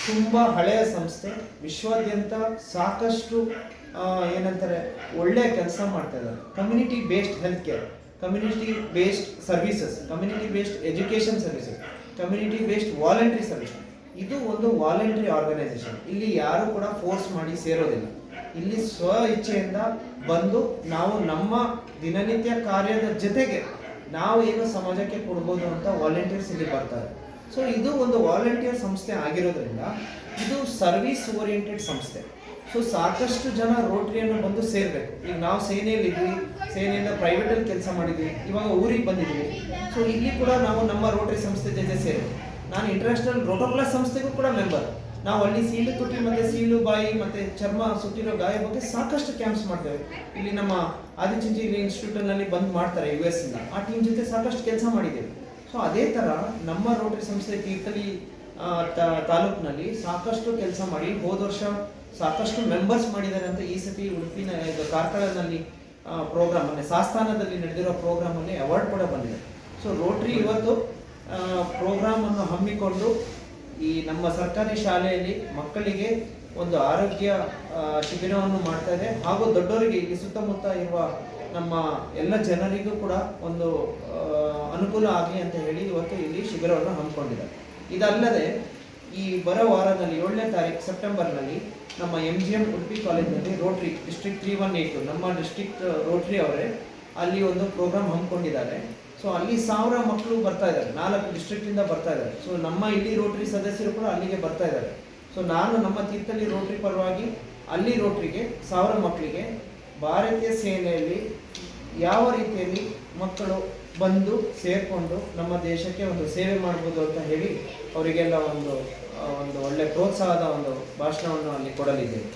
ತುಂಬ ಹಳೆಯ ಸಂಸ್ಥೆ, ವಿಶ್ವಾದ್ಯಂತ ಸಾಕಷ್ಟು ಏನಂತಾರೆ ಒಳ್ಳೆಯ ಕೆಲಸ ಮಾಡ್ತಾ ಇದ್ದಾರೆ. Community based health care, community based services, community based education services, community based voluntary service. ಇದು ಒಂದು ವಾಲಂಟ್ರಿ ಆರ್ಗನೈಸೇಷನ್. ಇಲ್ಲಿ ಯಾರು ಕೂಡ ಫೋರ್ಸ್ ಮಾಡಿ ಸೇರೋದಿಲ್ಲ. ಇಲ್ಲಿ ಸ್ವ ಇಚ್ಛೆಯಿಂದ ಬಂದು ನಾವು ನಮ್ಮ ದಿನನಿತ್ಯ ಕಾರ್ಯದ ಜೊತೆಗೆ ನಾವು ಏನು ಸಮಾಜಕ್ಕೆ ಕೊಡ್ಬೋದು ಅಂತ ವಾಲಂಟಿಯರ್ಸ್ ಇಲ್ಲಿ ಬರ್ತಾರೆ. ಸೊ ಇದು ಒಂದು ವಾಲಂಟಿಯರ್ ಸಂಸ್ಥೆ ಆಗಿರೋದ್ರಿಂದ ಇದು ಸರ್ವಿಸ್ ಓರಿಯೆಂಟೆಡ್ ಸಂಸ್ಥೆ. ಸೊ ಸಾಕಷ್ಟು ಜನ ರೋಟರಿಯನ್ನು ಬಂದು ಸೇರಬೇಕು. ಈಗ ನಾವು ಸೇನೆಯಲ್ಲಿದ್ವಿ, ಸೇನೆಯಿಂದ ಪ್ರೈವೇಟಲ್ಲಿ ಕೆಲಸ ಮಾಡಿದ್ವಿ, ಇವಾಗ ಊರಿಗೆ ಬಂದಿದ್ವಿ. ಸೊ ಇಲ್ಲಿ ಕೂಡ ನಾವು ನಮ್ಮ ರೋಟರಿ ಸಂಸ್ಥೆ ಜೊತೆ ಸೇರಿದ್ವಿ. ನಾನು ಇಂಟರ್ನ್ಯಾಷನಲ್ ರೋಟೋಪ್ಲಸ್ ಸಂಸ್ಥೆಗೂ ಕೂಡ ಮೆಂಬರ್. ನಾವು ಅಲ್ಲಿ ಸೀಳು ತುಟಿ ಮತ್ತು ಸೀಳು ಬಾಯಿ ಮತ್ತು ಚರ್ಮ ಸುಟ್ಟಿರೋ ಗಾಯ ಬಗ್ಗೆ ಸಾಕಷ್ಟು ಕ್ಯಾಂಪ್ಸ್ ಮಾಡ್ತೇವೆ. ಇಲ್ಲಿ ನಮ್ಮ ಆದಿಚುಂಚನಗಿರಿ ಇನ್ಸ್ಟಿಟ್ಯೂಟ್ನಲ್ಲಿ ಬಂದು ಮಾಡ್ತಾರೆ US ಇಂದ. ಆ ಟೀಮ್ ಜೊತೆ ಸಾಕಷ್ಟು ಕೆಲಸ ಮಾಡಿದ್ದೇವೆ. ಸೊ ಅದೇ ಥರ ನಮ್ಮ ರೋಟರಿ ಸಂಸ್ಥೆ ತೀರ್ಥಹಳ್ಳಿ ತಾಲೂಕಿನಲ್ಲಿ ಸಾಕಷ್ಟು ಕೆಲಸ ಮಾಡಿ ಹೋದ ವರ್ಷ ಸಾಕಷ್ಟು ಮೆಂಬರ್ಸ್ ಮಾಡಿದ್ದಾರೆ ಅಂತ ಈ ಸತಿ ಉಡುಪಿನ ಕಾರ್ಕಳದಲ್ಲಿ ಪ್ರೋಗ್ರಾಮ್ ಅಂದರೆ ಸಾಸ್ಥಾನದಲ್ಲಿ ನಡೆದಿರೋ ಪ್ರೋಗ್ರಾಮಲ್ಲಿ ಅವಾರ್ಡ್ ಕೂಡ ಬಂದಿದೆ. ಸೊ ರೋಟರಿ ಇವತ್ತು ಪ್ರೋಗ್ರಾಮನ್ನು ಹಮ್ಮಿಕೊಂಡು ಈ ನಮ್ಮ ಸರ್ಕಾರಿ ಶಾಲೆಯಲ್ಲಿ ಮಕ್ಕಳಿಗೆ ಒಂದು ಆರೋಗ್ಯ ಶಿಬಿರವನ್ನು ಮಾಡ್ತಾ ಇದೆ. ಹಾಗೂ ದೊಡ್ಡವರಿಗೆ ಇಲ್ಲಿ ಸುತ್ತಮುತ್ತ ಇರುವ ನಮ್ಮ ಎಲ್ಲ ಜನರಿಗೂ ಕೂಡ ಒಂದು ಅನುಕೂಲ ಆಗಲಿ ಅಂತ ಹೇಳಿ ಇವತ್ತು ಇಲ್ಲಿ ಶಿಬಿರವನ್ನು ಹಮ್ಮಿಕೊಂಡಿದ್ದಾರೆ. ಇದಲ್ಲದೆ ಈ ಬರೋ ವಾರದಲ್ಲಿ 7ನೇ ತಾರೀಕು ಸೆಪ್ಟೆಂಬರ್ನಲ್ಲಿ ನಮ್ಮ MGM ಉಡುಪಿ ಕಾಲೇಜಿನಲ್ಲಿ ರೋಟರಿ ಡಿಸ್ಟ್ರಿಕ್ಟ್ 3182 ನಮ್ಮ ಡಿಸ್ಟ್ರಿಕ್ಟ್ ರೋಟರಿ ಅವರೇ ಅಲ್ಲಿ ಒಂದು ಪ್ರೋಗ್ರಾಮ್ ಹಮ್ಮಿಕೊಂಡಿದ್ದಾರೆ. ಸೊ ಅಲ್ಲಿ 1000 ಮಕ್ಕಳು ಬರ್ತಾ ಇದ್ದಾರೆ, 4 ಡಿಸ್ಟ್ರಿಕ್ಟಿಂದ ಬರ್ತಾ ಇದ್ದಾರೆ. ಸೊ ನಮ್ಮ ಇಲ್ಲಿ ರೋಟರಿ ಸದಸ್ಯರು ಕೂಡ ಅಲ್ಲಿಗೆ ಬರ್ತಾ ಇದ್ದಾರೆ. ಸೊ ನಾನು ನಮ್ಮ ತೀರ್ಥಹಳ್ಳಿ ರೋಟರಿ ಪರವಾಗಿ ಅಲ್ಲಿ ರೋಟರಿಗೆ 1000 ಮಕ್ಕಳಿಗೆ ಭಾರತೀಯ ಸೇನೆಯಲ್ಲಿ ಯಾವ ರೀತಿಯಲ್ಲಿ ಮಕ್ಕಳು ಬಂದು ಸೇರಿಕೊಂಡು ನಮ್ಮ ದೇಶಕ್ಕೆ ಒಂದು ಸೇವೆ ಮಾಡ್ಬೋದು ಅಂತ ಹೇಳಿ ಅವರಿಗೆಲ್ಲ ಒಂದು ಒಳ್ಳೆ ಪ್ರೋತ್ಸಾಹದ ಒಂದು ಭಾಷಣವನ್ನು ಅಲ್ಲಿ ಕೊಡಲಿದ್ದೇವೆ.